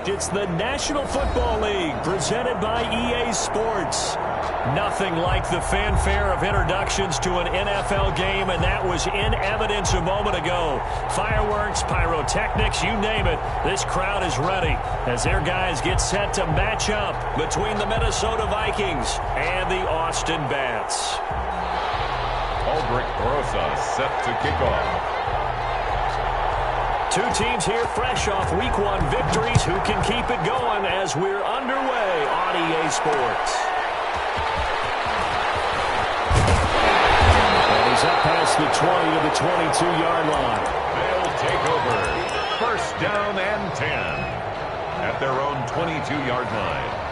It's the National Football League presented by EA Sports. Nothing like the fanfare of introductions to an NFL game, and that was in evidence a moment ago. Fireworks, pyrotechnics, you name it. This crowd is ready as their guys get set to match up between the Minnesota Vikings and the Austin Bats. Aldrich Rosa set to kick off. Two teams here fresh off Week 1 victories. Who can keep it going as we're underway on EA Sports? And he's up past the 20 to the 22-yard line. They'll take over. First down and 10 at their own 22-yard line.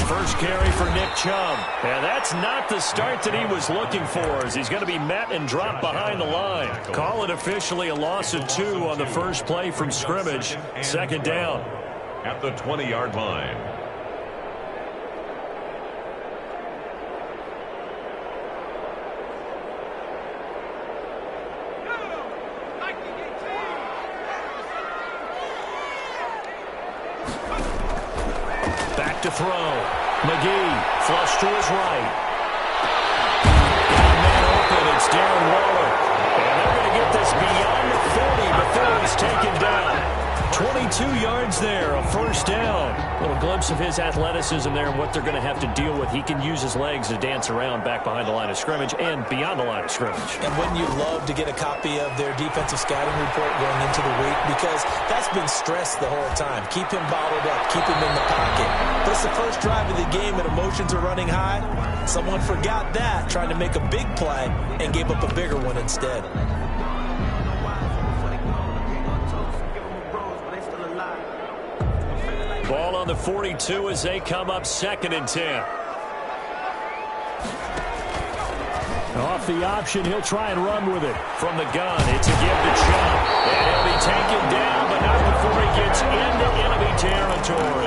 First carry for Nick Chubb. And that's not the start that he was looking for, as he's going to be met and dropped behind the line. Call it officially a loss of 2 on the first play from scrimmage. Second down. At the 20-yard line. Back to throw. McGee, flush to his right. Got a man open, it's Darren Waller. And they're going to get this beyond the 40 before he's taken down. 22 yards there, a first down. A little glimpse of his athleticism there and what they're going to have to deal with. He can use his legs to dance around back behind the line of scrimmage and beyond the line of scrimmage. And wouldn't you love to get a copy of their defensive scouting report going into the week? Because that's been stressed the whole time. Keep him bottled up. Keep him in the pocket. But it's the first drive of the game and emotions are running high. Someone forgot that, trying to make a big play and gave up a bigger one instead. Ball on the 42 as they come up 2nd and 10. Off the option, he'll try and run with it. From the gun, it's a give to Chubb. And he'll be taken down, but not before he gets into enemy territory.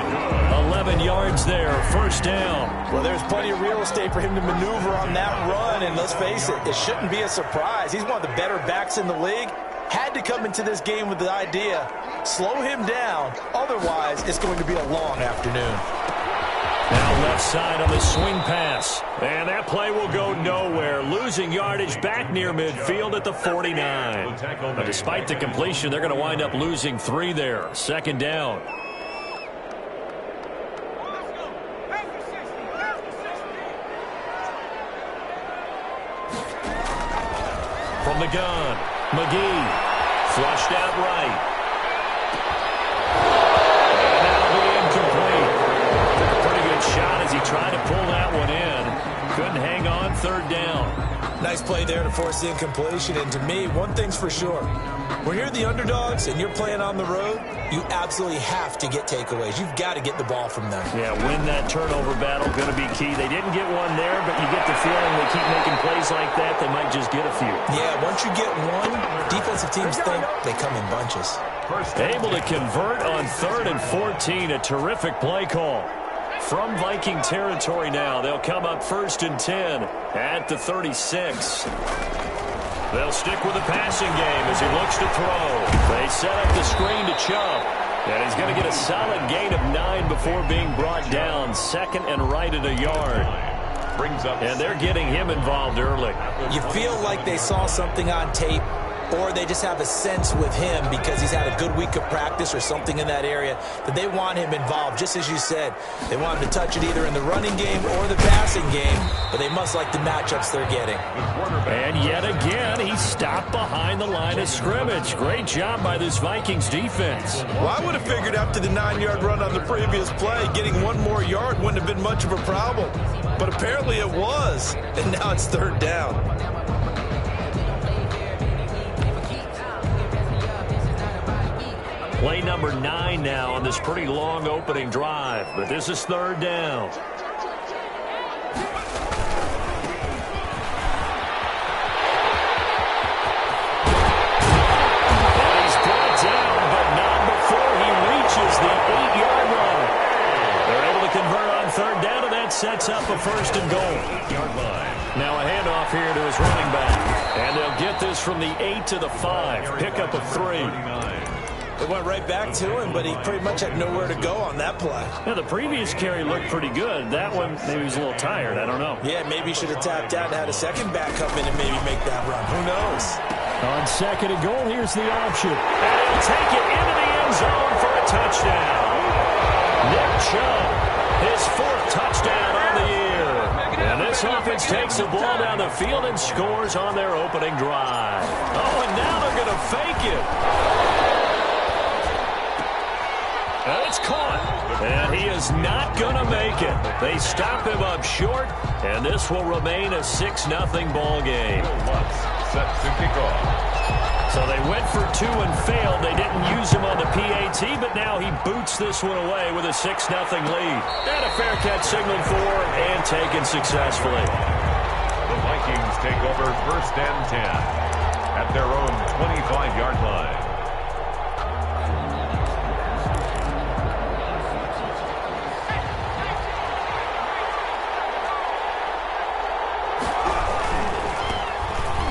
11 yards there, first down. Well, there's plenty of real estate for him to maneuver on that run, and let's face it, it shouldn't be a surprise. He's one of the better backs in the league. Had to come into this game with the idea, slow him down, otherwise it's going to be a long afternoon. Now left side on the swing pass. And that play will go nowhere. Losing yardage back near midfield at the 49. But despite the completion, they're going to wind up losing 3 there. Second down. From the gun, McGee, flushed out right. And that'll be incomplete. Took a pretty good shot as he tried to pull that one in. Couldn't hang on, third down. Nice play there to force the incompletion. And to me, one thing's for sure. When you're the underdogs and you're playing on the road, you absolutely have to get takeaways. You've got to get the ball from them. Yeah, win that turnover battle, going to be key. They didn't get one there, but you get the feeling they keep making plays like that, they might just get a few. Yeah, once you get one, defensive teams think they come in bunches. Able to convert on 3rd and 14, a terrific play call. From Viking territory now, they'll come up 1st and 10 at the 36. They'll stick with the passing game as he looks to throw. They set up the screen to Chubb. And he's going to get a solid gain of 9 before being brought down. 2nd and right at a yard. And they're getting him involved early. You feel like they saw something on tape, or they just have a sense with him because he's had a good week of practice or something in that area that they want him involved. Just as you said, they want him to touch it either in the running game or the passing game, but they must like the matchups they're getting. And yet again, he stopped behind the line of scrimmage. Great job by this Vikings defense. Well, I would have figured after the 9-yard run on the previous play, getting 1 more yard wouldn't have been much of a problem. But apparently it was, and now it's 3rd down. Play number 9 now on this pretty long opening drive, but this is 3rd down. 8-yard line. Now a handoff here to his running back. And they'll get this from the 8 to the 5. Pickup of 3. It went right back to him, but he pretty much had nowhere to go on that play. Yeah, the previous carry looked pretty good. That one, maybe he was a little tired. I don't know. Yeah, maybe he should have tapped out and had a second back come in and maybe make that run. Who knows? On 2nd and goal, here's the option. And he'll take it into the end zone for a touchdown. Nick Chubb, his 4th touchdown on the year. And this offense takes the ball down the field and scores on their opening drive. Oh, and now they're going to fake it. And it's caught. And he is not going to make it. They stop him up short, and this will remain a 6-0 ball game. Set to kick off. So they went for 2 and failed. They didn't use him on the PAT, but now he boots this one away with a 6-0 lead. And a fair catch signaled for and taken successfully. The Vikings take over 1st and 10 at their own 25-yard line.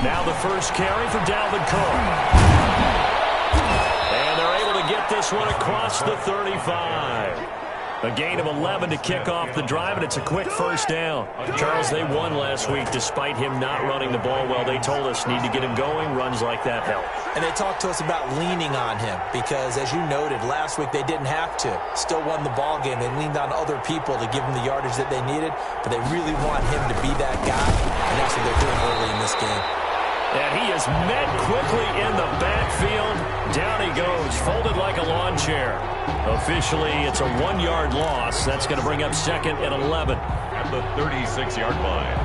Now the first carry for Dalvin Cook. And they're able to get this one across the 35. A gain of 11 to kick off the drive, and it's a quick first down. Charles, they won last week despite him not running the ball well. They told us need to get him going. Runs like that help. And they talked to us about leaning on him because, as you noted, last week they didn't have to. Still won the ball game. They leaned on other people to give them the yardage that they needed, but they really want him to be that guy, and that's what they're doing early in this game. And he is met quickly in the backfield. Down he goes, folded like a lawn chair. Officially, it's a 1-yard loss. That's going to bring up 2nd and 11. At the 36-yard line.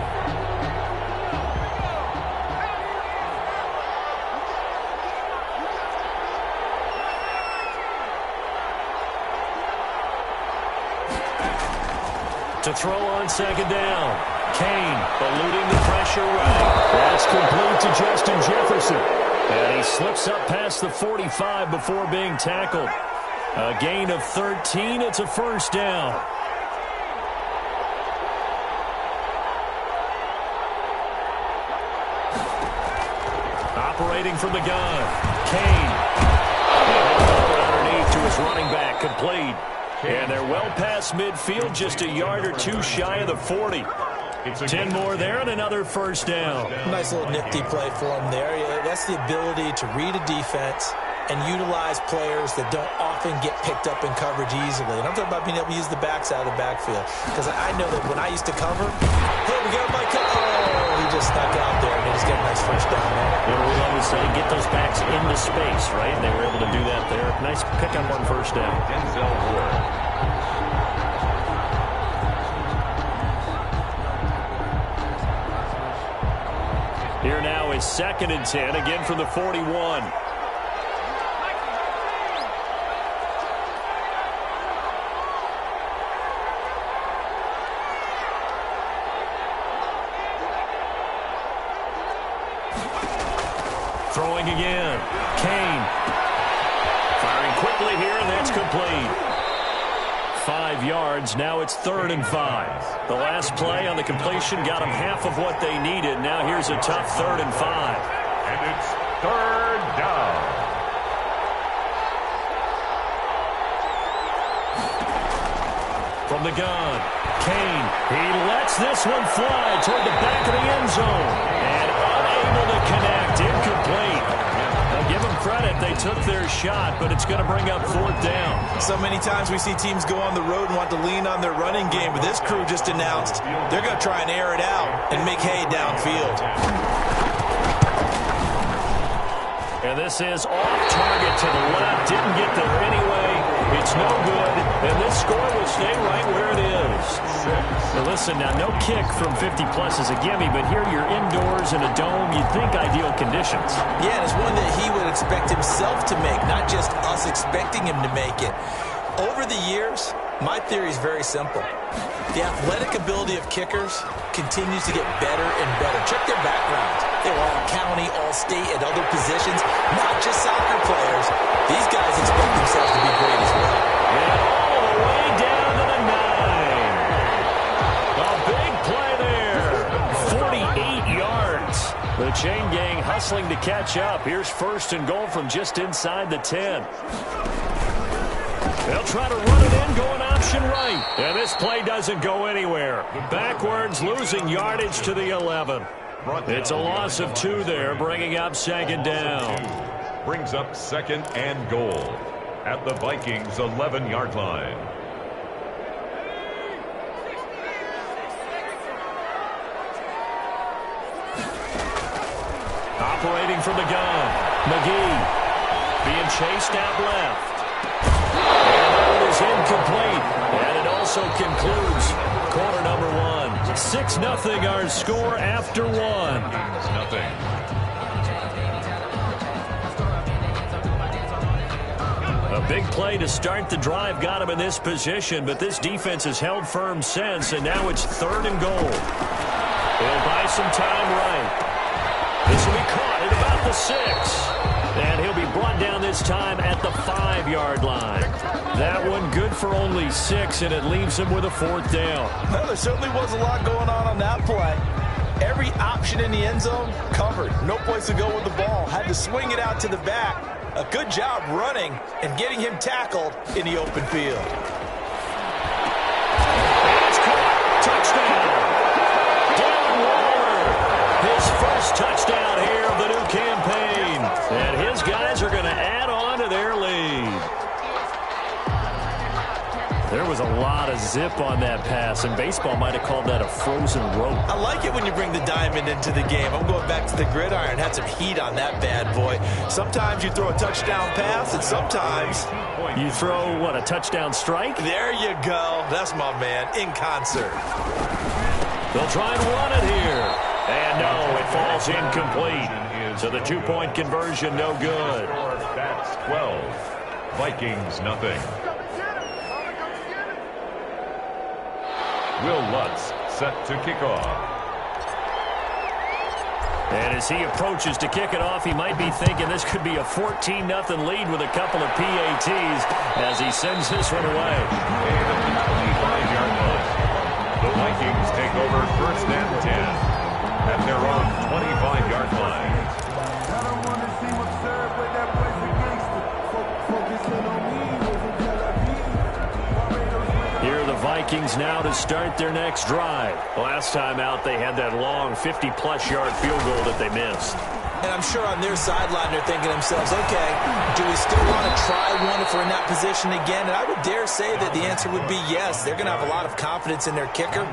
To throw on 2nd down. Kane eluding the pressure right. That's complete to Justin Jefferson. And he slips up past the 45 before being tackled. A gain of 13. It's a first down. Operating from the gun. Kane. Underneath to his running back. Complete. And they're well past midfield, just a yard or 2 shy of the 40. 10 more there and another first down. Nice little nifty play for him there. Yeah, that's the ability to read a defense and utilize players that don't often get picked up in coverage easily. And I'm talking about being able to use the backside of the backfield. Because I know that when I used to cover, hey, we got Mike. Oh, he just snuck out there and he just got a nice first down there. You know, we always say get those backs into space, right? And they were able to do that there. Nice pickup on first down. Denzel Ward. Here now is 2nd and 10, again from the 41. Throwing again. Kane. Firing quickly here, and that's complete. 5 yards. Now it's 3rd and 5. The last play on the completion got them half of what they needed. Now here's a tough 3rd and 5. And it's 3rd down. From the gun, Kane. He lets this one fly toward the back of the end zone. And unable to connect. Incomplete. Now give them credit. They took their shot, but it's going to bring up 4th down. So many times we see teams go on the road and want to lean on their running game, but this crew just announced they're going to try and air it out and make hay downfield. And this is off target to the left. Didn't get there anyway. It's no good. And this score will stay right where it is. Now listen, now no kick from 50-plus is a gimme, but here you're indoors in a dome. You'd think ideal conditions. Yeah, and it's one that he would expect himself to make, not just us expecting him to make it. Over the years, my theory is very simple. The athletic ability of kickers continues to get better and better. Check their backgrounds. They were all county, all state, at other positions, not just soccer players. These guys expect themselves to be great as well. And all the way down to the 9. A big play there. The chain gang hustling to catch up. Here's 1st and goal from just inside the 10. They'll try to run it in, going option right. And this play doesn't go anywhere. Backwards, losing yardage to the 11. It's a loss of 2 there, bringing up 2nd down. Brings up 2nd and goal at the Vikings' 11-yard line. Operating from the gun, McGee being chased out left. And it is incomplete. And it also concludes quarter number 1. 6-0 our score after 1. Nothing. A big play to start the drive got him in this position, but this defense has held firm since, and now it's 3rd and goal. He'll buy some time right. This will be caught at about the 6. And he'll be brought down this time at the 5-yard line. That one good for only 6, and it leaves him with a 4th down. Well, there certainly was a lot going on that play. Every option in the end zone covered. No place to go with the ball. Had to swing it out to the back. A good job running and getting him tackled in the open field. And it's caught. Touchdown. His first touchdown here of the new campaign. And his guys are going to add on to their lead. There was a lot of zip on that pass, and baseball might have called that a frozen rope. I like it when you bring the diamond into the game. I'm going back to the gridiron. Had some heat on that bad boy. Sometimes you throw a touchdown pass, and sometimes you throw, what, a touchdown strike? There you go. That's my man, in concert. They'll try and run it here. And no, it falls incomplete. So the 2-point conversion, no good. That's 12. Vikings, nothing. Will Lutz set to kick off. And as he approaches to kick it off, he might be thinking this could be a 14-0 lead with a couple of PATs as he sends this one away. And at the 25-yard line, the Vikings take over 1st and 10 at their own 25-yard line. Here are the Vikings now to start their next drive. Last time out, they had that long 50-plus yard field goal that they missed. And I'm sure on their sideline they're thinking to themselves, okay, do we still want to try one if we're in that position again? And I would dare say that the answer would be yes. They're going to have a lot of confidence in their kicker.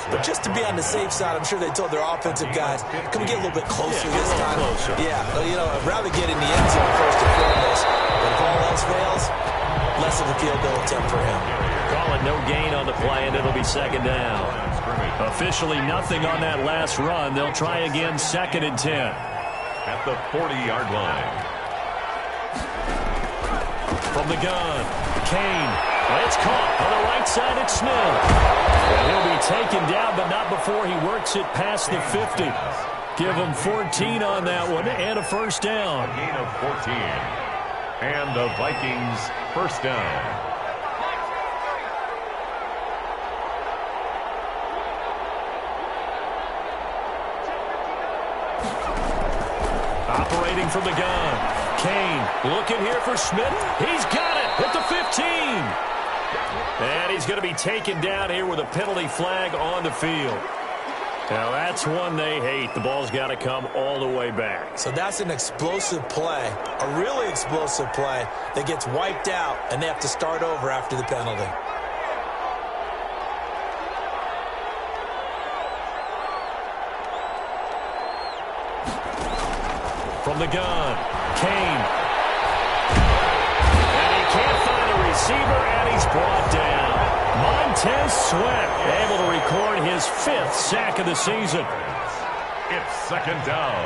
But just to be on the safe side, I'm sure they told their offensive guys, can we get a little bit closer this time? Closer. Yeah, you know, I'd rather get in the end zone first and foremost. But if all else fails, less of a field goal attempt for him. Call it no gain on the play, and it'll be second down. Officially nothing on that last run. They'll try again, 2nd and 10. At the 40-yard line. From the gun, Kane. It's caught on the right side. It's Smith. And he'll be taken down, but not before he works it past the 50. Give him 14 on that one and a first down. A gain of 14. And the Vikings first down. Operating from the gun. Kane looking here for Smith. He's got it at the 15. And he's going to be taken down here with a penalty flag on the field. Now that's one they hate. The ball's got to come all the way back. So that's an explosive play, a really explosive play that gets wiped out, and they have to start over after the penalty. From the gun, Kane. And he can't find a receiver, and he's brought down. Montez Sweat able to record his 5th sack of the season. It's second down.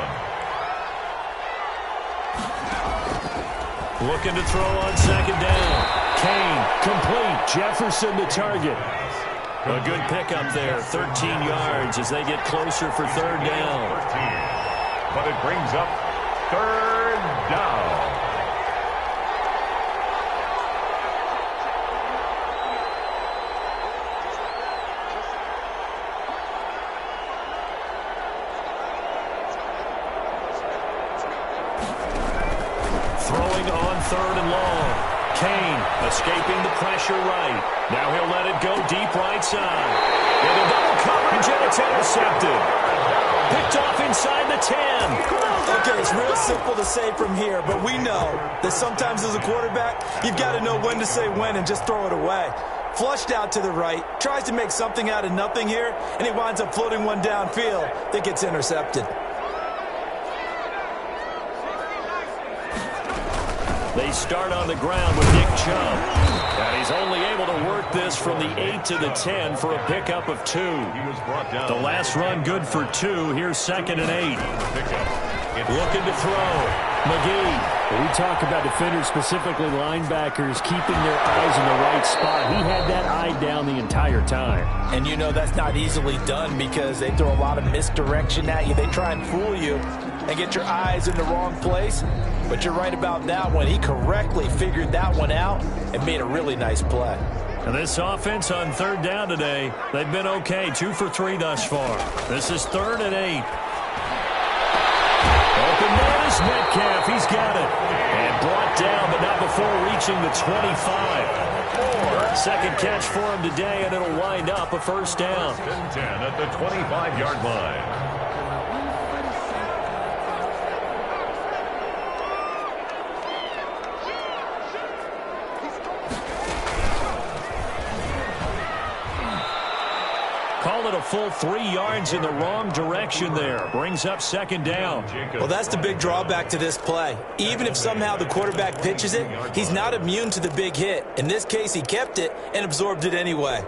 Looking to throw on second down. Kane, complete. Jefferson the target. A good pickup there, 13 yards as they get closer for third down. 13. But it brings up third down. throwing on 3rd and long. Kane escaping the pressure right. Now he'll let it go deep right side. With a double coverage, and it's intercepted. Picked off inside the 10. Okay, it's real simple to say from here, but we know that sometimes as a quarterback, you've got to know when to say when and just throw it away. Flushed out to the right, tries to make something out of nothing here, and he winds up floating one downfield that gets intercepted. They start on the ground with Nick Chubb. And he's only able to work this from the 8 to the 10 for a pickup of 2. The last run good for 2. Here's 2nd and 8. Looking to throw. McGee. We talk about defenders, specifically linebackers, keeping their eyes in the right spot. He had that eye down the entire time. And you know that's not easily done because they throw a lot of misdirection at you. They try and fool you and get your eyes in the wrong place. But you're right about that one. He correctly figured that one out and made a really nice play. And this offense on 3rd down today, they've been okay. 2 for 3 thus far. This is 3rd and 8. Open man is Metcalf. He's got it. And brought down, but not before reaching the 25. Second catch for him today, and it'll wind up a 1st down. 10 at the 25-yard line. Call it a full 3 yards in the wrong direction there. Brings up 2nd down. Well, that's the big drawback to this play. Even if somehow the quarterback pitches it, he's not immune to the big hit. In this case, he kept it and absorbed it anyway.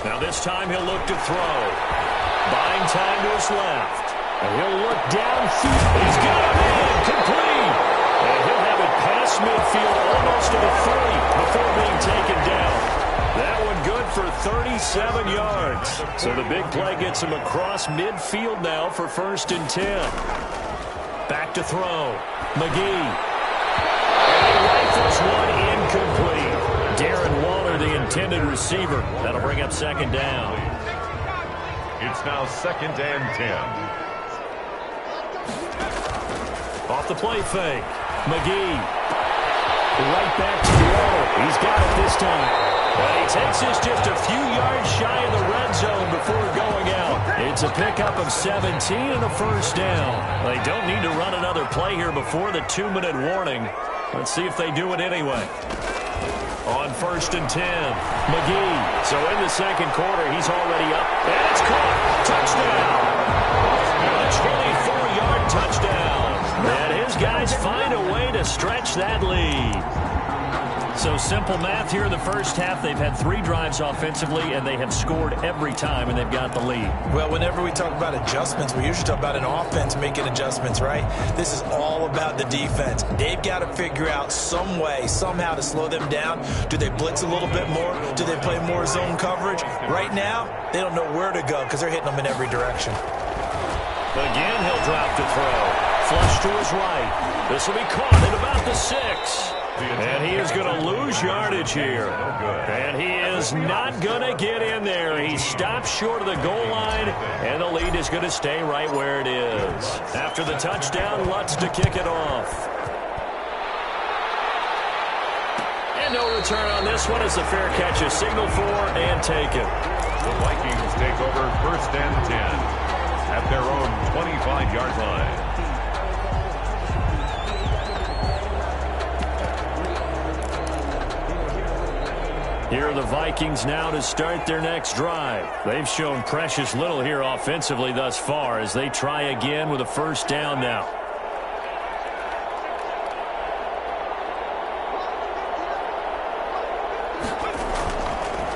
Now this time he'll look to throw. Buying time to his left. And he'll look downfield. He's got it in. Complete. And he'll have it past midfield almost to the 30 before being taken down. That one good for 37 yards. So the big play gets him across midfield now for 1st and 10. Back to throw. McGee. And he rifles one incomplete. Darren Waller, the intended receiver. That'll bring up 2nd down. It's now 2nd and 10. Off the play fake. McGee. Right back to throw. He's got it this time. But he takes this just a few yards shy of the red zone before going out. It's a pickup of 17 and a 1st down. They don't need to run another play here before the 2-minute warning. Let's see if they do it anyway. On 1st and 10, McGee. So in the 2nd quarter, he's already up. And it's caught. Touchdown. A 24-yard touchdown. And his guys find a way to stretch that lead. So simple math here in the first half. They've had 3 drives offensively, and they have scored every time, and they've got the lead. Well, whenever we talk about adjustments, we usually talk about an offense making adjustments, right? This is all about the defense. They've got to figure out some way, somehow to slow them down. Do they blitz a little bit more? Do they play more zone coverage? Right now, they don't know where to go because they're hitting them in every direction. Again, he'll drop to throw. Flush to his right. This will be caught at about the 6. And he is going to lose yardage here. And he is not going to get in there. He stops short of the goal line, and the lead is going to stay right where it is. After the touchdown, Lutz to kick it off. And no return on this one as the fair catch is signaled for and taken. The Vikings take over 1st and 10 at their own 25-yard line. Here are the Vikings now to start their next drive. They've shown precious little here offensively thus far as they try again with a 1st down now.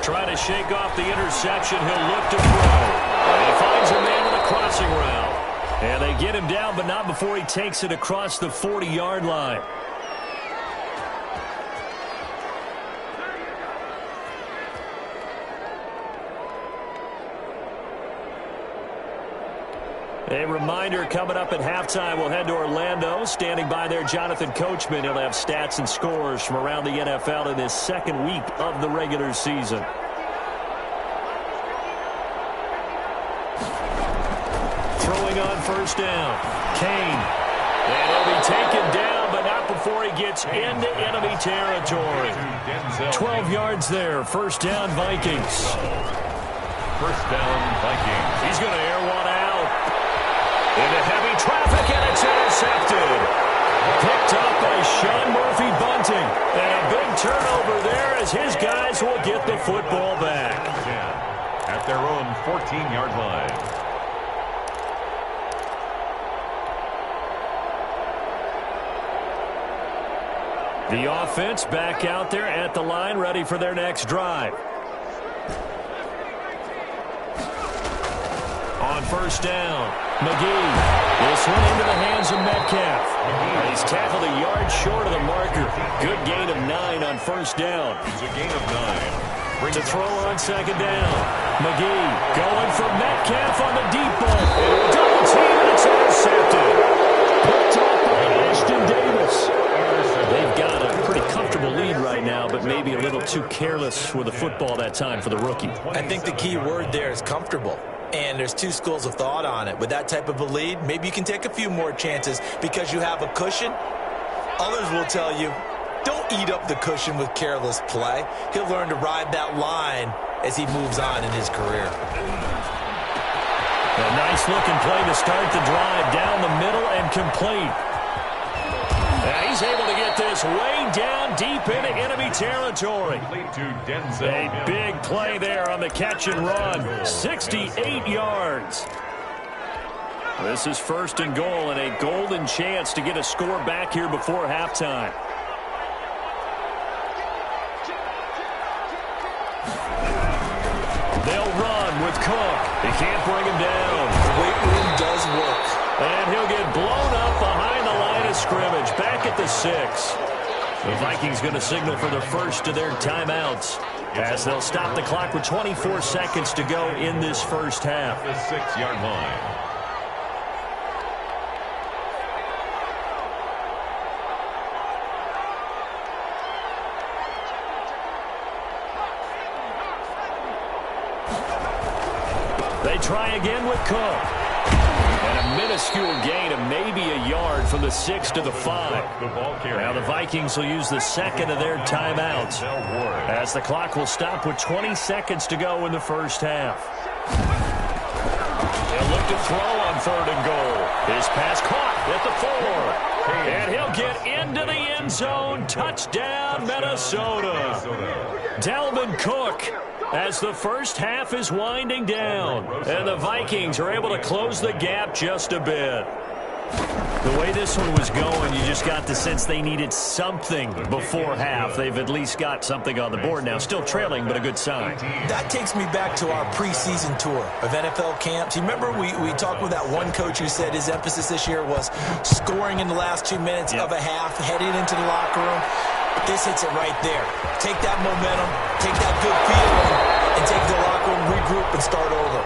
Trying to shake off the interception. He'll look to throw. And he finds a man with a crossing route. And they get him down, but not before he takes it across the 40-yard line. A reminder, coming up at halftime, we'll head to Orlando. Standing by there, Jonathan Coachman. He'll have stats and scores from around the NFL in this 2nd week of the regular season. throwing on first down. Kane. And he'll be taken down, but not before he gets into enemy territory. 12 yards there. First down, Vikings. First down, Vikings. He's going to air one out. Into heavy traffic, and it's intercepted. Picked up by Sean Murphy Bunting. And a big turnover there as his guys will get the football back. At their own 14-yard line. The offense back out there at the line, ready for their next drive. On first down, McGee. This one into the hands of Metcalf. He's tackled a yard short of the marker. Good gain of 9 on first down. It's a gain of 9. To throw on second down. McGee going for Metcalf on the deep ball. Double team, and it's intercepted. Picked up by Ashton Davis. They've got a pretty comfortable lead right now, but maybe a little too careless with the football that time for the rookie. I think the key word there is comfortable. And there's two schools of thought on it. With that type of a lead, maybe you can take a few more chances because you have a cushion. Others will tell you, don't eat up the cushion with careless play. He'll learn to ride that line as he moves on in his career. A nice-looking play to start the drive down the middle and complete. He's able to get this way down deep into enemy territory. A big play there on the catch and run. 68 yards. This is first and goal and a golden chance to get a score back here before halftime. They'll run with Cook. He can't bring him down. The weight room does work. And he'll get blown up behind the line of scrimmage. Back at the 6. The Vikings going to signal for the first of their timeouts as they'll stop the clock with 24 seconds to go in this first half. The 6-yard line. They try again with Cook. And a minuscule gain of maybe a yard from the 6 to the 5. Now the Vikings will use the second of their timeouts as the clock will stop with 20 seconds to go in the first half. They'll look to throw on third and goal. His pass caught at the 4. And he'll get into the end zone. Touchdown, Minnesota. Dalvin Cook. As the first half is winding down, and the Vikings are able to close the gap just a bit. The way this one was going, you just got the sense they needed something before half. They've at least got something on the board now. Still trailing, but a good sign. That takes me back to our preseason tour of NFL camps. You remember we talked with that one coach who said his emphasis this year was scoring in the last 2 minutes of a half, heading into the locker room. This hits it right there. Take that momentum, take that good feeling, and take the locker room, regroup, and start over.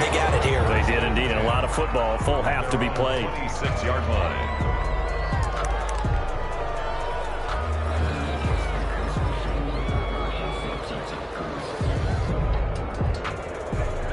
They got it here. They did indeed, and a lot of football, full half to be played. 26-yard line.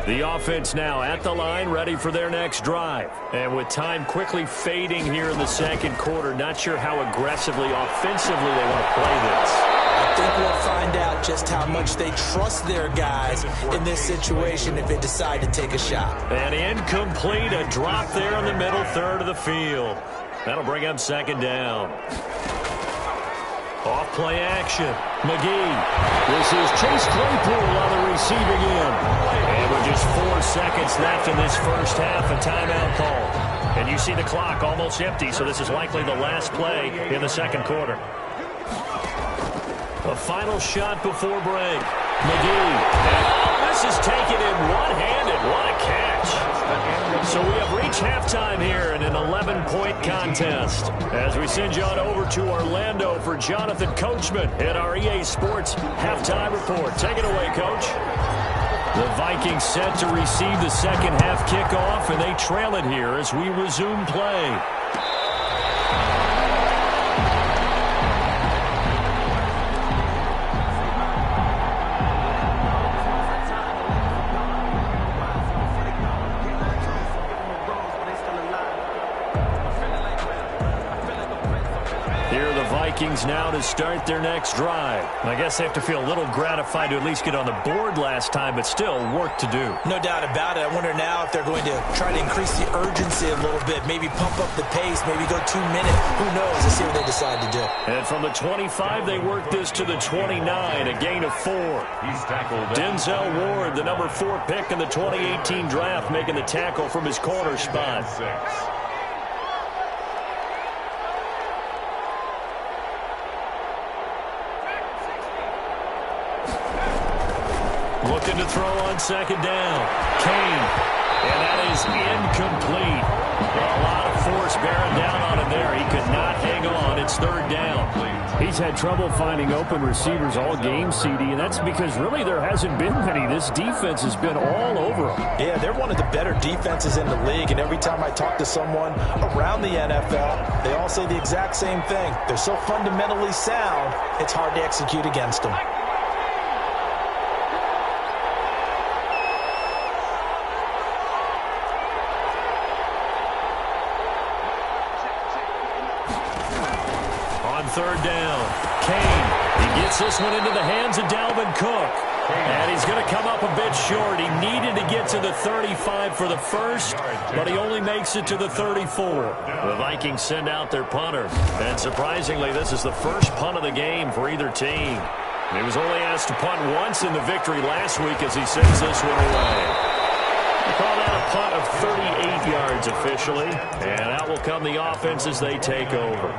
The offense now at the line, ready for their next drive. And with time quickly fading here in the second quarter, not sure how aggressively, offensively they want to play this. I think we'll find out just how much they trust their guys in this situation if they decide to take a shot. And incomplete, a drop there in the middle third of the field. That'll bring up second down. Off play action. McGee. This is Chase Claypool on the receiving end. And with just 4 seconds left in this first half, a timeout call. And you see the clock almost empty, so this is likely the last play in the second quarter. A final shot before break. McGee. And this is taken in one-handed. What a catch. So we have reached halftime here in an 11-point contest. As we send you on over to Orlando for Jonathan Coachman at our EA Sports Halftime Report. Take it away, Coach. The Vikings set to receive the second half kickoff, and they trail it here as we resume play. Vikings now to start their next drive. I guess they have to feel a little gratified to at least get on the board last time, but still work to do. No doubt about it. I wonder now if they're going to try to increase the urgency a little bit, maybe pump up the pace, maybe go 2 minutes. Who knows? Let's see what they decide to do. And from the 25, they work this to the 29, a gain of 4. He's tackled. Denzel Ward, the number 4 pick in the 2018 draft, making the tackle from his corner spot. Looking to throw on second down. Kane. And that is incomplete. A lot of force bearing down on him there. He could not hang on. It's third down. He's had trouble finding open receivers all game, CD, and that's because really there hasn't been many. This defense has been all over him. Yeah, they're one of the better defenses in the league, and every time I talk to someone around the NFL, they all say the exact same thing. They're so fundamentally sound, it's hard to execute against them. Third down. Kane. He gets this one into the hands of Dalvin Cook. And he's going to come up a bit short. He needed to get to the 35 for the first, but he only makes it to the 34. The Vikings send out their punter. And surprisingly, this is the first punt of the game for either team. He was only asked to punt once in the victory last week as he sends this one away. We call that a punt of 38 yards officially. And out will come the offense as they take over.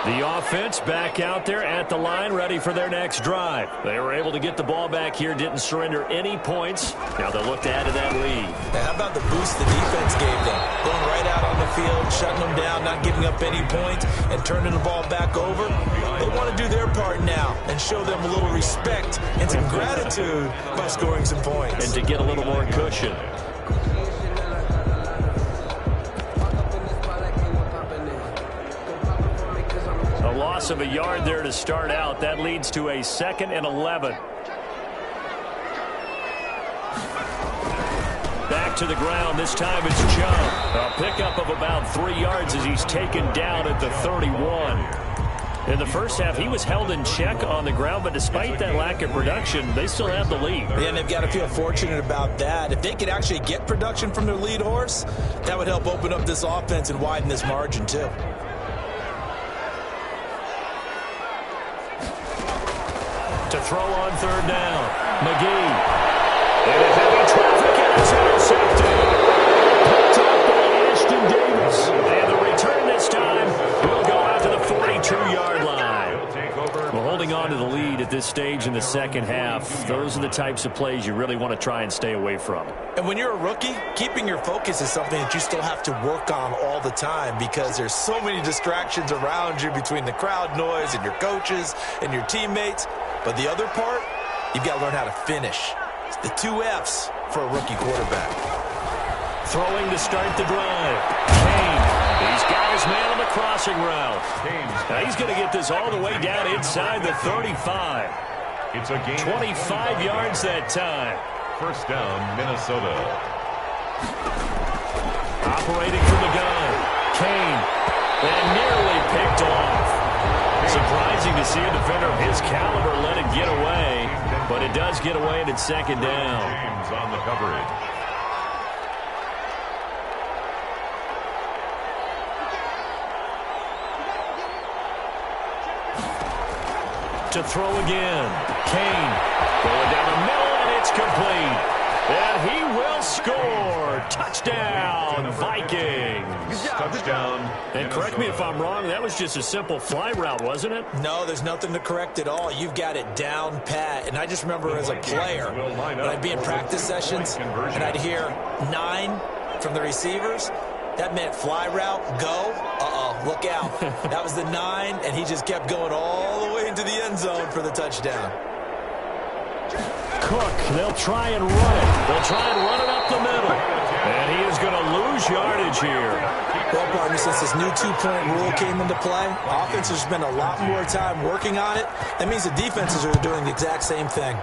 The offense back out there at the line, ready for their next drive. They were able to get the ball back here, didn't surrender any points. Now they'll look to add to that lead. And how about the boost the defense gave them? Going right out on the field, shutting them down, not giving up any points, and turning the ball back over. They want to do their part now and show them a little respect and some gratitude by scoring some points. And to get a little more cushion. Loss of a yard there to start out. That leads to a 2nd and 11. Back to the ground. This time it's Chubb. A pickup of about 3 yards as he's taken down at the 31. In the first half, he was held in check on the ground, but despite that lack of production, they still have the lead. Yeah, and they've got to feel fortunate about that. If they could actually get production from their lead horse, that would help open up this offense and widen this margin too. To throw on third down. McGee. And a heavy traffic, and it's intercepted. Picked up by Ashton Davis. And the return this time will go out to the 42-yard line. Well, holding on to the lead at this stage in the second half, those are the types of plays you really want to try and stay away from. And when you're a rookie, keeping your focus is something that you still have to work on all the time because there's so many distractions around you between the crowd noise and your coaches and your teammates. But the other part, you've got to learn how to finish. It's the 2 F's for a rookie quarterback. Throwing to start the drive. Kane. He's got his man on the crossing route. Now he's going to get this all the way down inside the 35. It's a gain. 25 yards that time. First down, Minnesota. Operating from the gun. Kane. And nearly picked off. Surprising to see a defender of his caliber let it get away, but it does get away and it's second down. James on the coverage. To throw again. Kane going down the middle, and it's complete. And he will score. Touchdown, Vikings. Touchdown. And correct me if I'm wrong, that was just a simple fly route, wasn't it? No, there's nothing to correct at all. You've got it down pat. And I just remember as a player, when I'd be in practice sessions, and I'd hear 9 from the receivers, that meant fly route, go, look out. That was the 9, and he just kept going all the way into the end zone for the touchdown. Cook, they'll try and run it. They'll try and run it up the middle. And he is going to lose yardage here. Well, partner, since this new 2-point rule came into play, offense has spent a lot more time working on it. That means the defenses are doing the exact same thing.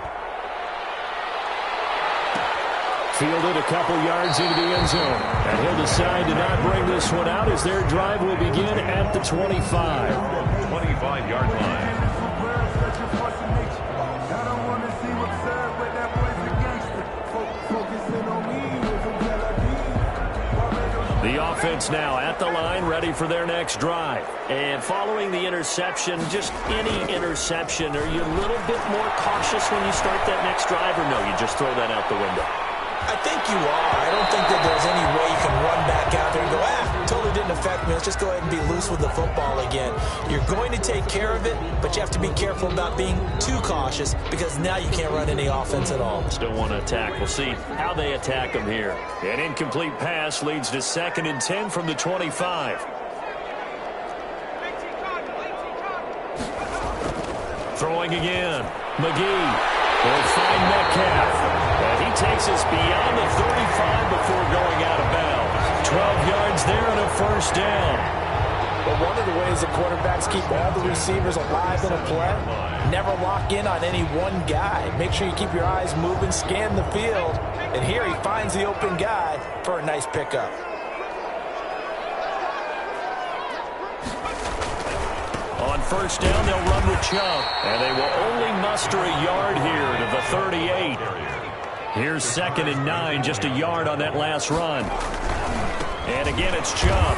Fielded a couple yards into the end zone. And he'll decide to not bring this one out as their drive will begin at the 25. 25-yard line. The offense now at the line, ready for their next drive. And following the interception, just any interception, are you a little bit more cautious when you start that next drive, or no, you just throw that out the window? I think you are. I don't think that there's any way you can run back out there and go, totally didn't affect me. Let's just go ahead and be loose with the football again. You're going to take care of it, but you have to be careful about being too cautious because now you can't run any offense at all. Still want to attack. We'll see how they attack them here. An incomplete pass leads to 2nd and 10 from the 25. Throwing again. McGee will find Metcalf. And he takes us beyond the 35 before going out of bounds. 12 yards there and a first down. But one of the ways that quarterbacks keep all the receivers alive in a play, never lock in on any one guy. Make sure you keep your eyes moving, scan the field. And here he finds the open guy for a nice pickup. On first down, they'll run with Chubb. And they will only muster a yard here to the 38. Here's 2nd and 9, just a yard on that last run. And again, it's Chubb.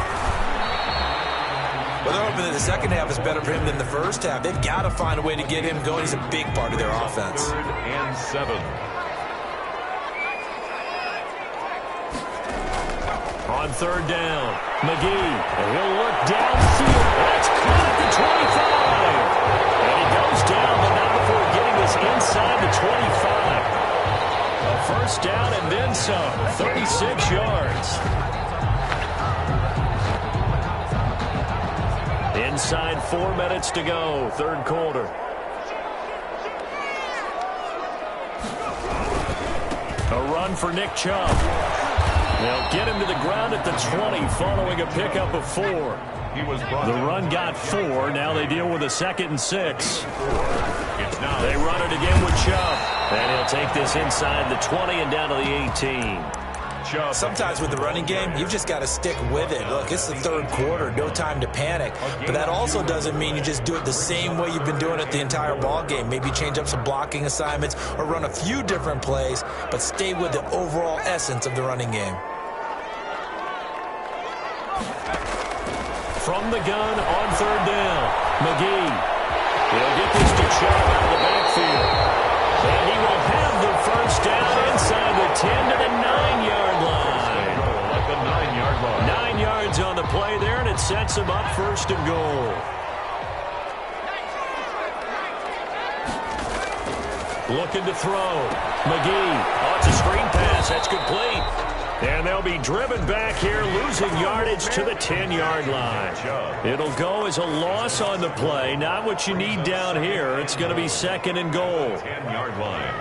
Well, they're hoping that the second half is better for him than the first half. They've got to find a way to get him going. He's a big part of their offense. 3rd and 7. On 3rd down, McGee. And he'll look downfield. That's caught at the 25. And he goes down, but not before getting this inside the 25. A first down and then some. 36 yards. Inside 4 minutes to go, 3rd quarter. A run for Nick Chubb. They'll get him to the ground at the 20 following a pickup of 4. The run got 4. Now they deal with a 2nd and 6. They run it again with Chubb. And he'll take this inside the 20 and down to the 18. Sometimes with the running game, you've just got to stick with it. Look, it's the 3rd quarter, no time to panic. But that also doesn't mean you just do it the same way you've been doing it the entire ball game. Maybe change up some blocking assignments or run a few different plays, but stay with the overall essence of the running game. From the gun on 3rd down, McGee. He'll get this to Chubb out of the backfield. And he will have the first down inside the 10 to the 9-yard line. At the 9-yard line. 9 yards on the play there, and it sets him up 1st and goal. Looking to throw. McGee. Oh, it's a screen pass. That's complete. And they'll be driven back here, losing yardage to the 10-yard line. It'll go as a loss on the play. Not what you need down here. It's going to be 2nd and goal. 10-yard line.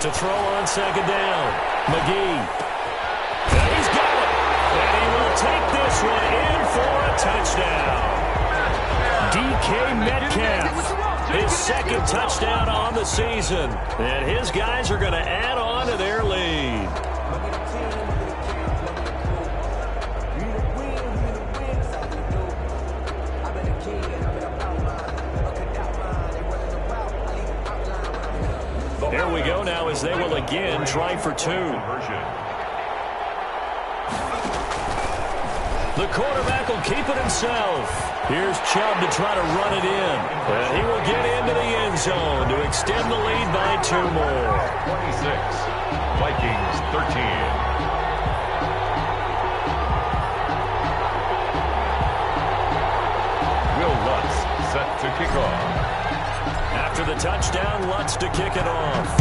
To throw on 2nd down. McGee. And he's got it. And he will take this one in for a touchdown. DK Metcalf, his 2nd touchdown on the season. And his guys are going to add on to their lead. There we go now as they will again try for 2. The quarterback will keep it himself. Here's Chubb to try to run it in. And he will get into the end zone to extend the lead by 2 more. 26, Vikings 13. Will Lutz set to kick off. After the touchdown, Lutz to kick it off.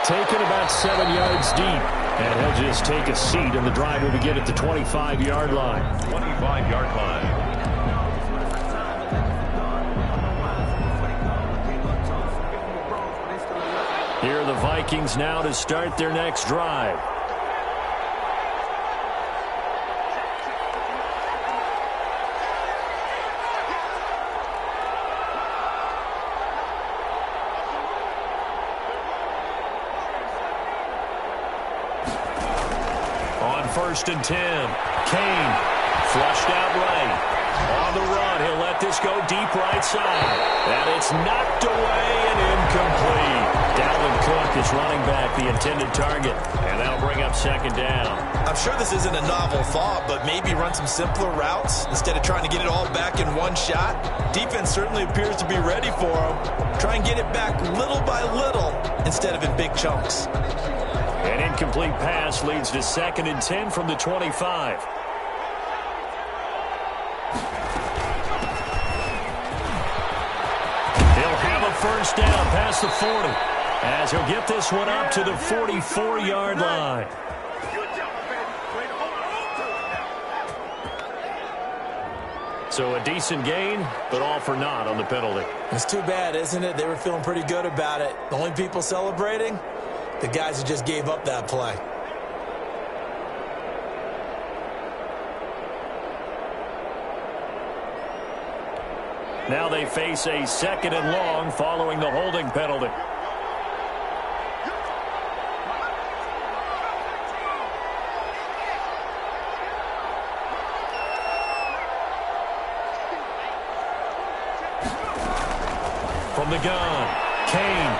Taken about 7 yards deep. And he'll just take a seat, and the drive will begin at the 25-yard line. 25-yard line. Here are the Vikings. Vikings now to start their next drive. On 1st and 10, Kane flushed out right. On the run, he'll let this go deep right side. And it's knocked away and incomplete. Dalvin Cook is running back the intended target. And that'll bring up 2nd down. I'm sure this isn't a novel thought, but maybe run some simpler routes instead of trying to get it all back in one shot. Defense certainly appears to be ready for him. Try and get it back little by little instead of in big chunks. An incomplete pass leads to 2nd and 10 from the 25. First down past the 40 as he'll get this one up to the 44-yard line. So a decent gain, but all for naught on the penalty. It's too bad, isn't it? They were feeling pretty good about it. The only people celebrating, the guys who just gave up that play. Now they face a 2nd and long following the holding penalty. From the gun, Kane.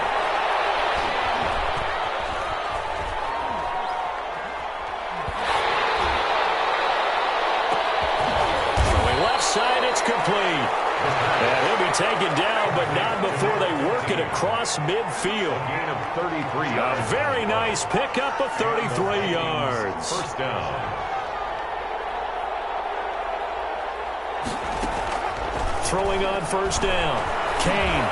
Going left side, it's complete. And he'll be taken down, but not before they work it across midfield. Gain of 33 yards. A very nice pickup of 33 yards. First down. Throwing on 1st down. Kane.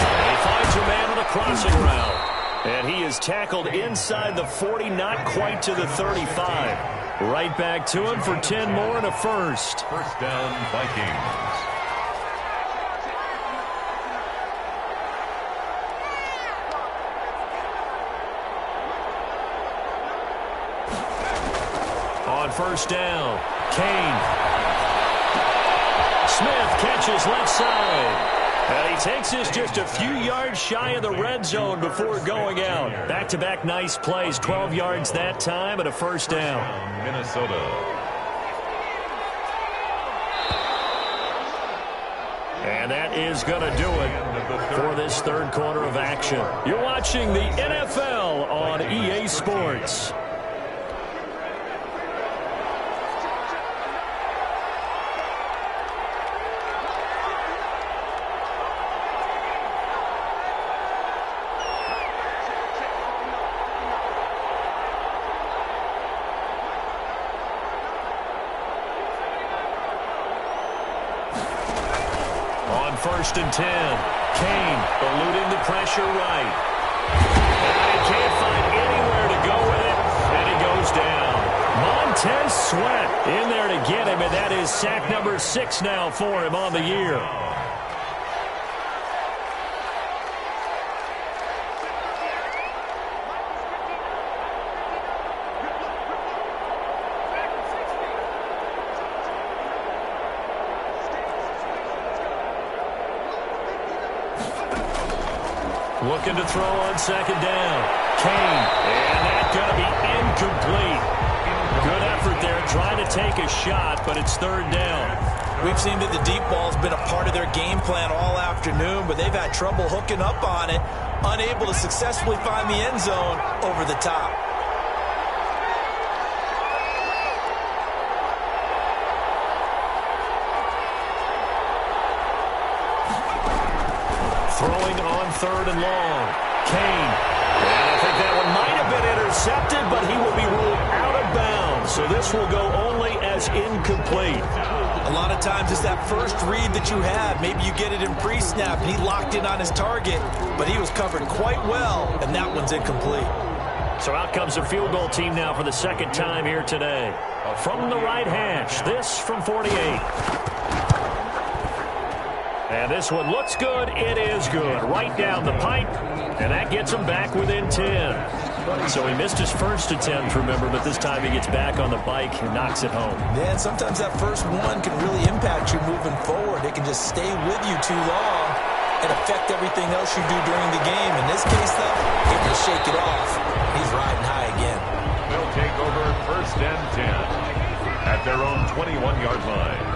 And he finds a man on the crossing route. And he is tackled inside the 40, not quite to the 35. Right back to him for 10 more and a first. First down, Vikings. On 1st down, Kane. Smith catches left side. And he takes this just a few yards shy of the red zone before going out. Back-to-back nice plays, 12 yards that time and a first down. Minnesota. And that is going to do it for this 3rd quarter of action. You're watching the NFL on EA Sports. On 1st and 10, Kane eluding the pressure right. And he can't find anywhere to go with it, and he goes down. Montez Sweat in there to get him, and that is sack number 6 now for him on the year. Looking to throw on 2nd down. Kane. And that's going to be incomplete. Good effort there trying to take a shot, but it's 3rd down. We've seen that the deep ball's been a part of their game plan all afternoon, but they've had trouble hooking up on it, unable to successfully find the end zone over the top. Throwing on 3rd and long. Kane. And I think that one might have been intercepted, but he will be ruled out of bounds. So this will go only as incomplete. A lot of times it's that first read that you have. Maybe you get it in pre-snap, and he locked in on his target, but he was covered quite well, and that one's incomplete. So out comes the field goal team now for the 2nd time here today. From the right hash, this from 48. And this one looks good. It is good. Right down the pipe. And that gets him back within 10. So he missed his first attempt, remember, but this time he gets back on the bike and knocks it home. Yeah, and sometimes that first one can really impact you moving forward. It can just stay with you too long and affect everything else you do during the game. In this case, though, able to shake it off. He's riding high again. They'll take over first and 10 at their own 21-yard line.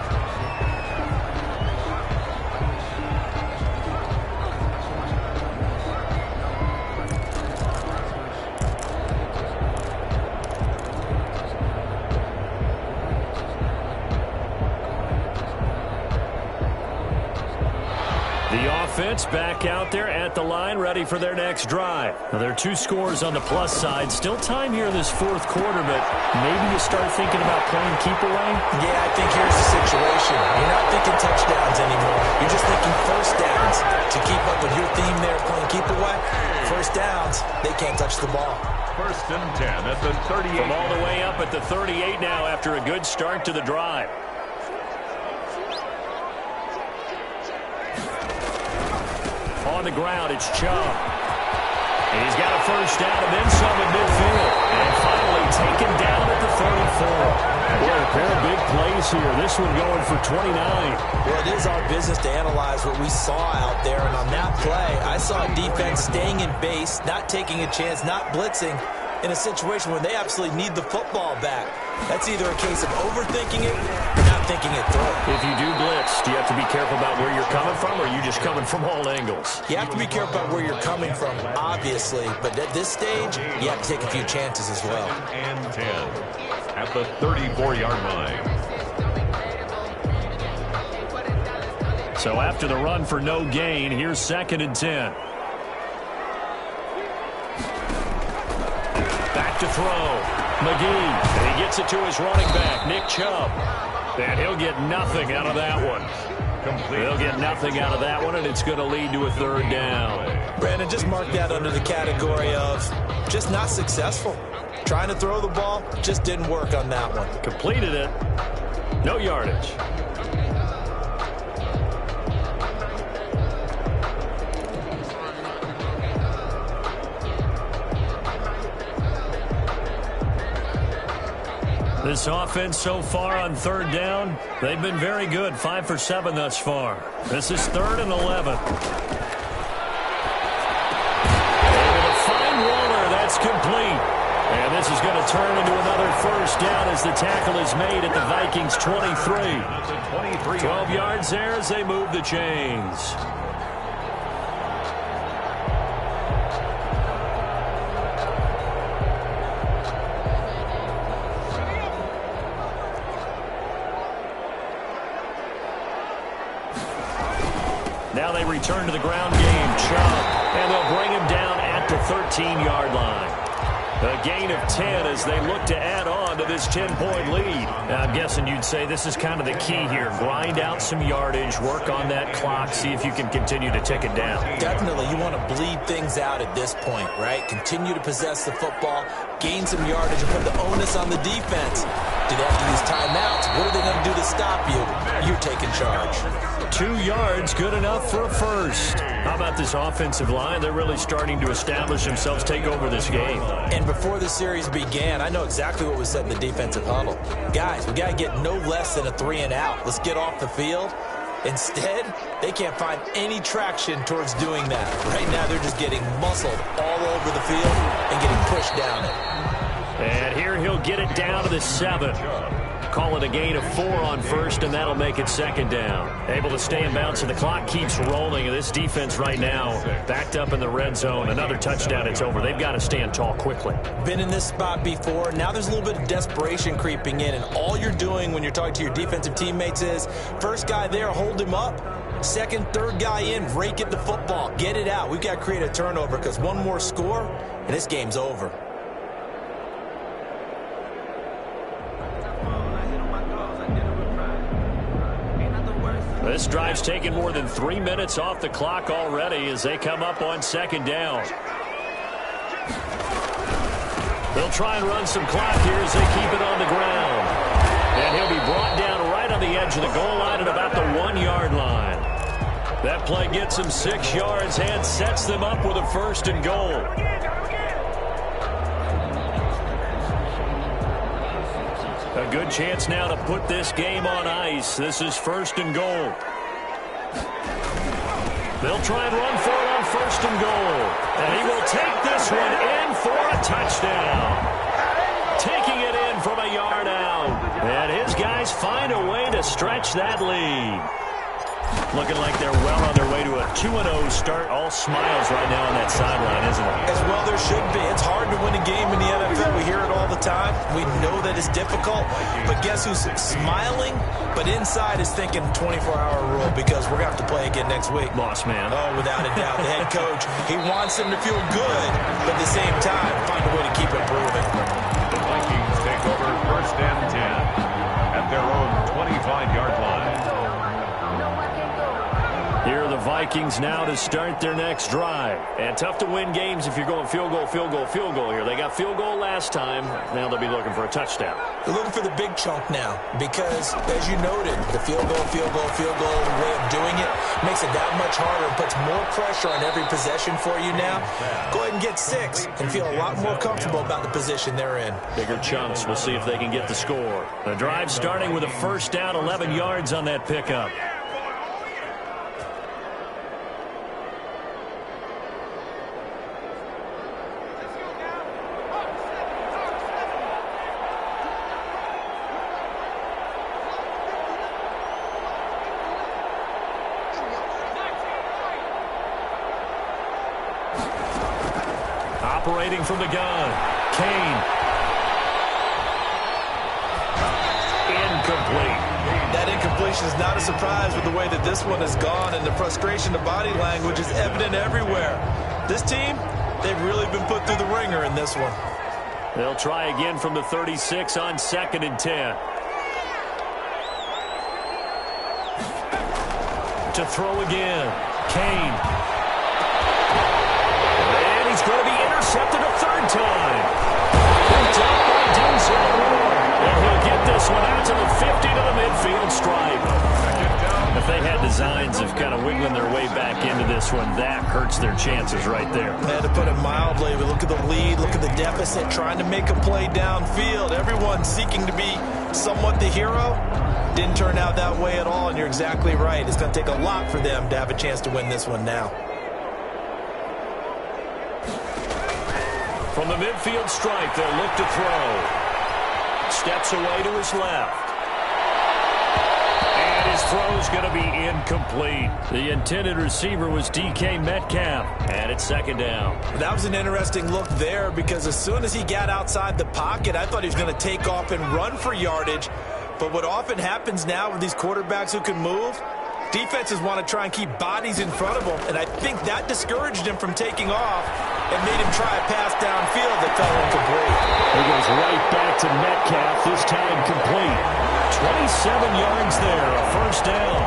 Offense back out there at the line, ready for their next drive. Now, there are 2 scores on the plus side. Still time here in this fourth quarter, but maybe you start thinking about playing keep away? Yeah, I think here's the situation. You're not thinking touchdowns anymore. You're just thinking first downs. To keep up with your theme there, playing keep away, first downs, they can't touch the ball. First and 10 at the 38. From all the way up at the 38 now after a good start to the drive. On the ground, it's Chubb. He's got a first down and then some in midfield. And finally taken down at the 34. Boy, a pair of big plays here. This one going for 29. Well, it is our business to analyze what we saw out there. And on that play, I saw a defense staying in base, not taking a chance, not blitzing, in a situation where they absolutely need the football back. That's either a case of overthinking it or not thinking it through. If you do blitz, do you have to be careful about where you're coming from, or are you just coming from all angles? You have to be careful about where you're coming from, obviously. But at this stage, you have to take a few chances as well. And 10 at the 34-yard line. So after the run for no gain, here's 2nd and 10. Back to throw. McGee, and he gets it to his running back, Nick Chubb. And he'll get nothing out of that one. He'll get nothing out of that one, and it's going to lead to a 3rd down. Brandon, just mark that under the category of just not successful. Trying to throw the ball, just didn't work on that one. Completed it. No yardage. This offense so far on 3rd down, they've been very good. 5 for 7 thus far. This is 3rd and 11. Able to find Waller. That's complete. And this is going to turn into another first down as the tackle is made at the Vikings 23. 12 yards there as they move the chains. Now they return to the ground game. Chubb, and they'll bring him down at the 13-yard line. A gain of 10 as they look to add on to this 10-point lead. Now, I'm guessing you'd say this is kind of the key here. Grind out some yardage, work on that clock, see if you can continue to tick it down. Definitely. You want to bleed things out at this point, right? Continue to possess the football, gain some yardage, and put the onus on the defense. Do they have to use timeouts? What are they going to do to stop you? You're taking charge. 2 yards, good enough for a first. How about this offensive line? They're really starting to establish themselves, take over this game. And before the series began, I know exactly what was said in the defensive huddle. Guys, we got to get no less than a 3-and-out. Let's get off the field. Instead, they can't find any traction towards doing that. Right now, they're just getting muscled all over the field and getting pushed down it. And here he'll get it down to the 7. Call it a gain of 4 on first, and that'll make it 2nd down. Able to stay in bounds, and the clock keeps rolling. And this defense right now backed up in the red zone. Another touchdown, it's over. They've got to stand tall quickly. Been in this spot before. Now there's a little bit of desperation creeping in, and all you're doing when you're talking to your defensive teammates is, first guy there, hold him up. Second, third guy in, rake it the football. Get it out. We've got to create a turnover because one more score, and this game's over. This drive's taken more than 3 minutes off the clock already as they come up on 2nd down. They'll try and run some clock here as they keep it on the ground. And he'll be brought down right on the edge of the goal line at about the 1-yard line. That play gets them 6 yards and sets them up with a 1st and goal. A good chance now to put this game on ice. This is 1st and goal. They'll try and run for it on 1st and goal. And he will take this one in for a touchdown. Taking it in from a yard out. And his guys find a way to stretch that lead. Looking like they're well on their way to a 2-0 start. All smiles right now on that sideline, isn't it? As well there should be. It's hard to win a game in the NFL. We hear it all the time. We know that it's difficult. But guess who's smiling? But inside is thinking 24-hour rule because we're going to have to play again next week. Boss man. Oh, without a doubt. The head coach, he wants them to feel good, but at the same time, find a way to keep improving. The Vikings take over 1st and 10 at their own 25-yard line. Here are the Vikings now to start their next drive. And tough to win games if you're going field goal, field goal, field goal here. They got field goal last time. Now they'll be looking for a touchdown. They're looking for the big chunk now because, as you noted, the field goal, way of doing it makes it that much harder and puts more pressure on every possession for you now. Go ahead and get 6 and feel a lot more comfortable about the position they're in. Bigger chunks. We'll see if they can get the score. The drive starting with a 1st down, 11 yards on that pickup. Operating from the gun, Kane. Incomplete. That incompletion is not a surprise with the way that this one has gone, and the frustration of body language is evident everywhere. This team, they've really been put through the ringer in this one. They'll try again from the 36 on 2nd and 10. To throw again, Kane. And he's going to be intercepted a 3rd time. Picked up by Denzel Ward. And he'll get this one out to the 50 to the midfield stripe. If they had designs of kind of wiggling their way back into this one, that hurts their chances right there. Man, to put it mildly, we look at the lead, look at the deficit, trying to make a play downfield. Everyone seeking to be somewhat the hero. Didn't turn out that way at all, and you're exactly right. It's going to take a lot for them to have a chance to win this one now. From the midfield stripe, they'll look to throw. Steps away to his left. And his throw's going to be incomplete. The intended receiver was DK Metcalf. And it's 2nd down. That was an interesting look there because as soon as he got outside the pocket, I thought he was going to take off and run for yardage. But what often happens now with these quarterbacks who can move, defenses want to try and keep bodies in front of them, and I think that discouraged him from taking off and made him try a pass downfield that fell incomplete. He goes right back to Metcalf, this time complete. 27 yards there, a 1st down.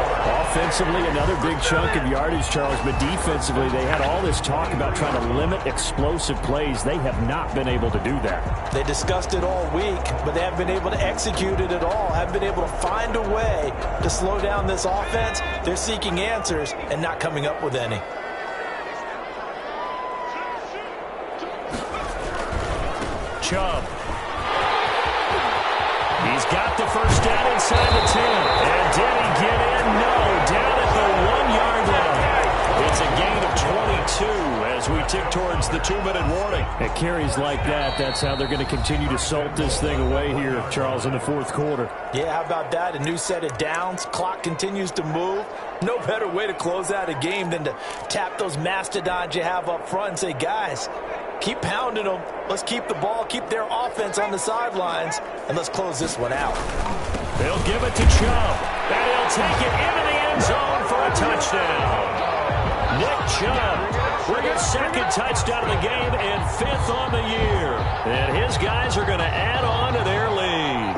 Offensively, another big chunk of yardage, Charles, but defensively, they had all this talk about trying to limit explosive plays. They have not been able to do that. They discussed it all week, but they haven't been able to execute it at all, haven't been able to find a way to slow down this offense. They're seeking answers and not coming up with any. Chubb. He's got the 1st down inside the 10. And did he get in? No. Down at the 1-yard line. It's a gain of 22 as we tick towards the 2-minute warning. At carries like that, that's how they're going to continue to salt this thing away here, Charles, in the 4th quarter. Yeah, how about that? A new set of downs. Clock continues to move. No better way to close out a game than to tap those mastodons you have up front and say, guys, keep pounding them. Let's keep the ball, keep their offense on the sidelines, and let's close this one out. They'll give it to Chubb, and he'll take it into the end zone for a touchdown. Nick Chubb with his 2nd touchdown of the game and 5th on the year. And his guys are going to add on to their lead.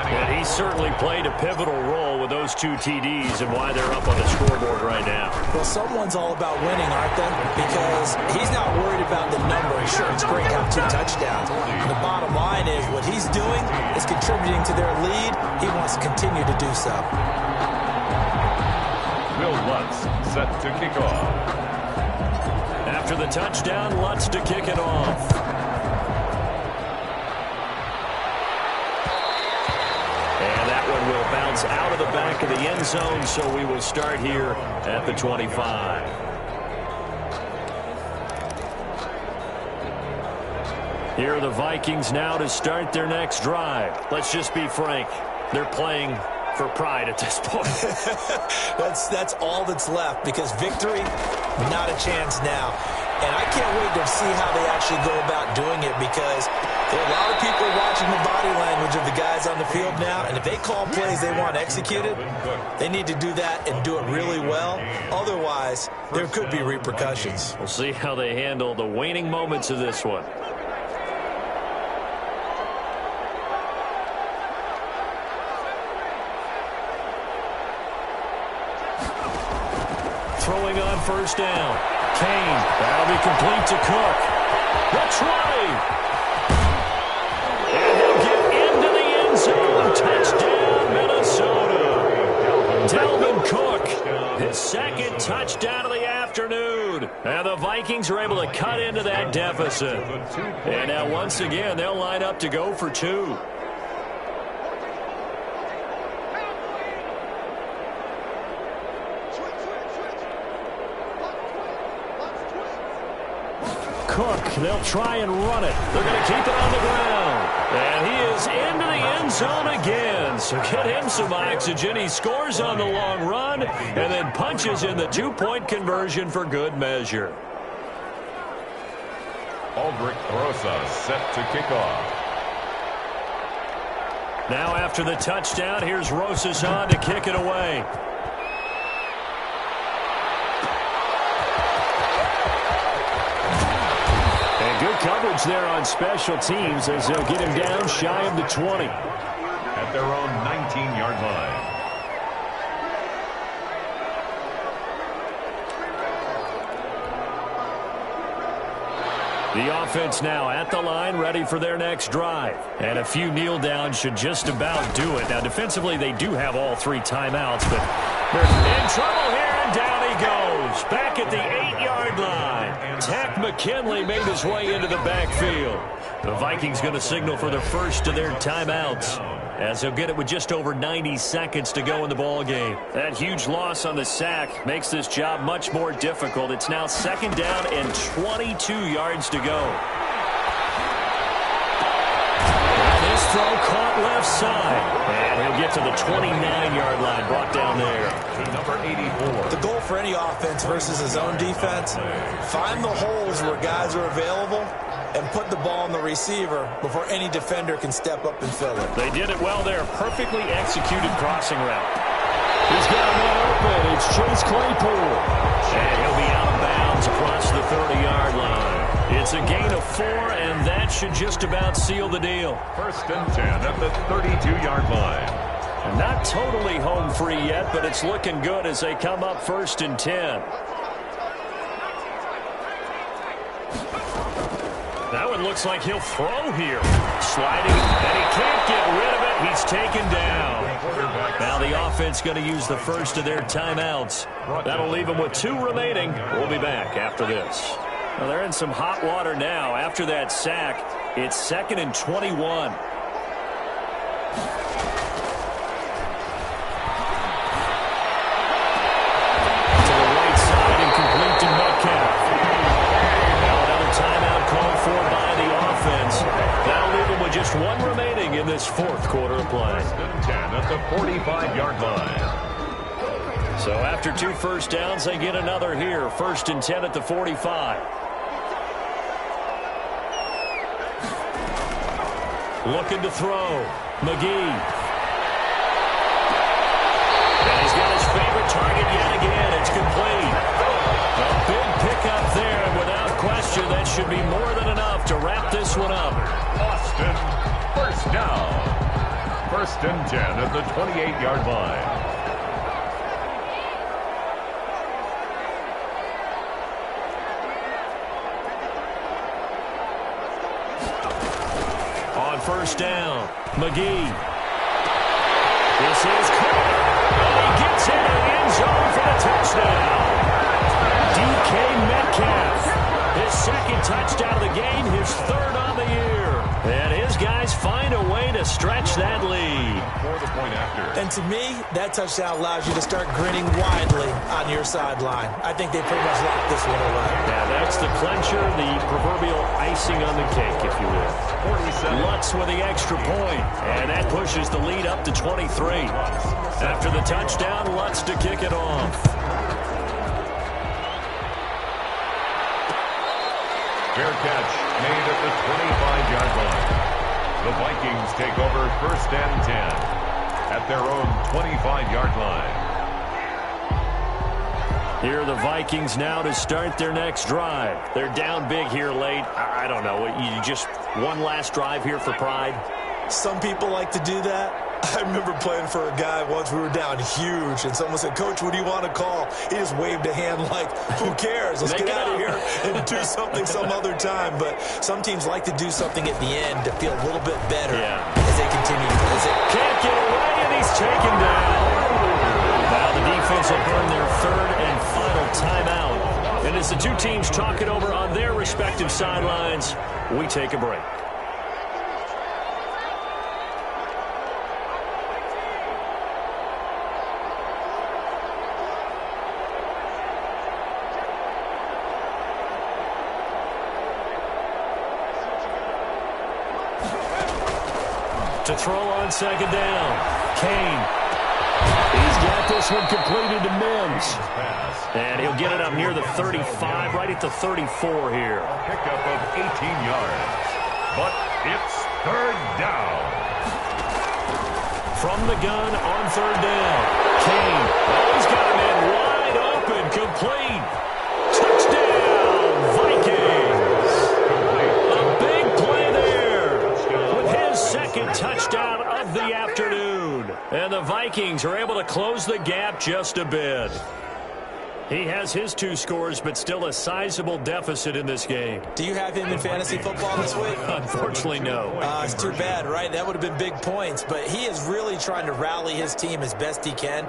And he certainly played a pivotal role with those 2 TDs and why they're up on the scoreboard right now. Well, someone's all about winning, aren't they? Because he's not worried about the number. Sure, it's great to have 2 touchdowns. The bottom line is what he's doing is contributing to their lead. He wants to continue to do so. Will Lutz set to kick off. After the touchdown, Lutz to kick it off. And that one will bounce out of the back of the end zone, so we will start here at the 25. Here are the Vikings now to start their next drive. Let's just be frank. They're playing for pride at this point. That's all that's left, because victory, not a chance now. And I can't wait to see how they actually go about doing it, because there are a lot of people watching the body language of the guys on the field now, and if they call plays they want executed, they need to do that and do it really well. Otherwise, there could be repercussions. We'll see how they handle the waning moments of this one. Throwing on first down. Kane. That'll be complete to Cook. That's right. And he'll get into the end zone. Touchdown, Minnesota. Dalvin Cook. His second touchdown of the afternoon. And the Vikings are able to cut into that deficit. And now once again, they'll line up to go for two. Cook, they'll try and run it. They're going to keep it on the ground. And he is into the end zone again. So get him some oxygen. He scores on the long run and then punches in the two-point conversion for good measure. Aldrich Rosa set to kick off. Now after the touchdown, here's Rosas on to kick it away. Good coverage there on special teams as they'll get him down shy of the 20. At their own 19-yard line. The offense now at the line, ready for their next drive. And a few kneel downs should just about do it. Now, defensively, they do have all three timeouts, but they're in trouble here, and down he goes. Back at the 8-yard line. Tack McKinley made his way into the backfield. The Vikings going to signal for the first of their timeouts, as they'll get it with just over 90 seconds to go in the ball game. That huge loss on the sack makes this job much more difficult. It's now second down and 22 yards to go. And this throw caught left side. And he'll get to the 29-yard line, brought down there. To number 84. The goal for any offense versus his own defense, find the holes where guys are available and put the ball on the receiver before any defender can step up and fill it. They did it well there. Perfectly executed crossing route. He's got one open. It's Chase Claypool. And he'll be out of bounds across the 30-yard line. It's a gain of 4, and that should just about seal the deal. First and 10 at the 32-yard line. And not totally home free yet, but it's looking good as they come up first and 10. That one looks like he'll throw here. Sliding, and he can't get rid of it. He's taken down. Now the offense going to use the first of their timeouts. That'll leave them with 2 remaining. We'll be back after this. Well, they're in some hot water now. After that sack, it's 2nd and 21. To the right side and complete to Metcalf. Now another timeout called for by the offense. That'll leave them with just 1 remaining in this 4th quarter of play. First and 10 at the 45-yard line. So after 2 first downs, they get another here. 1st and 10 at the 45. Looking to throw. McGee. And he's got his favorite target yet again. It's complete. A big pickup there, and without question, that should be more than enough to wrap this one up. Austin, first down. 1st and 10 at the 28-yard line. On first down, McGee. This is Cook. And he gets into the end zone for the touchdown. DK Metcalf. His second touchdown of the game, his third on the year. And his guys find a way to stretch that lead. For the point after. And to me, that touchdown allows you to start grinning widely on your sideline. I think they pretty much locked this one away. Yeah, that's the clincher, the proverbial icing on the cake, if you will. 47. Lutz with the extra point, and that pushes the lead up to 23. After the touchdown, Lutz to kick it off. Fair catch made at the 25-yard line. The Vikings take over 1st and 10 at their own 25-yard line. Here are the Vikings now to start their next drive. They're down big here late. I don't know. You just one last drive here for pride? Some people like to do that. I remember playing for a guy once. We were down huge, and someone said, "Coach, what do you want to call?" He just waved a hand like, who cares? Let's get out of here and do something some other time. But some teams like to do something at the end to feel a little bit better as they continue. Can't get away, and he's taken down. Now the defense will burn their third and final timeout. And as the two teams talk it over on their respective sidelines, we take a break. To throw on second down, Kane. He's got this one completed to Mims. And he'll get it up near the 35, right at the 34 here. Pickup of 18 yards. But it's 3rd down. From the gun on 3rd down, Kane. Oh, he's got him in wide open, complete. Touchdown, Vikings. A big play there with his second touchdown of the afternoon. And the Vikings are able to close the gap just a bit. He has his 2 scores, but still a sizable deficit in this game. Do you have him in fantasy football this week? Unfortunately, no. It's too bad, right? That would have been big points. But he is really trying to rally his team as best he can.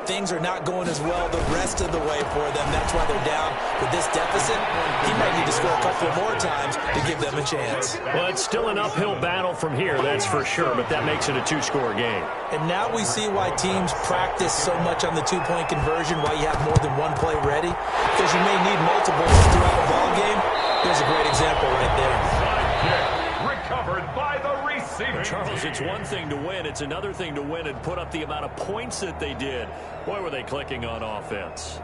Things are not going as well the rest of the way for them. That's why they're down with this deficit. He might need to score a couple more times to give them a chance. Well, it's still an uphill battle from here, that's for sure, but that makes it a 2-score game. And now we see why teams practice so much on the 2-point conversion, why you have more than one play ready, because you may need multiples throughout a ball game. There's a great example right there. Recovered by the receiver. Charles, it's one thing to win. It's another thing to win and put up the amount of points that they did. Boy, were they clicking on offense.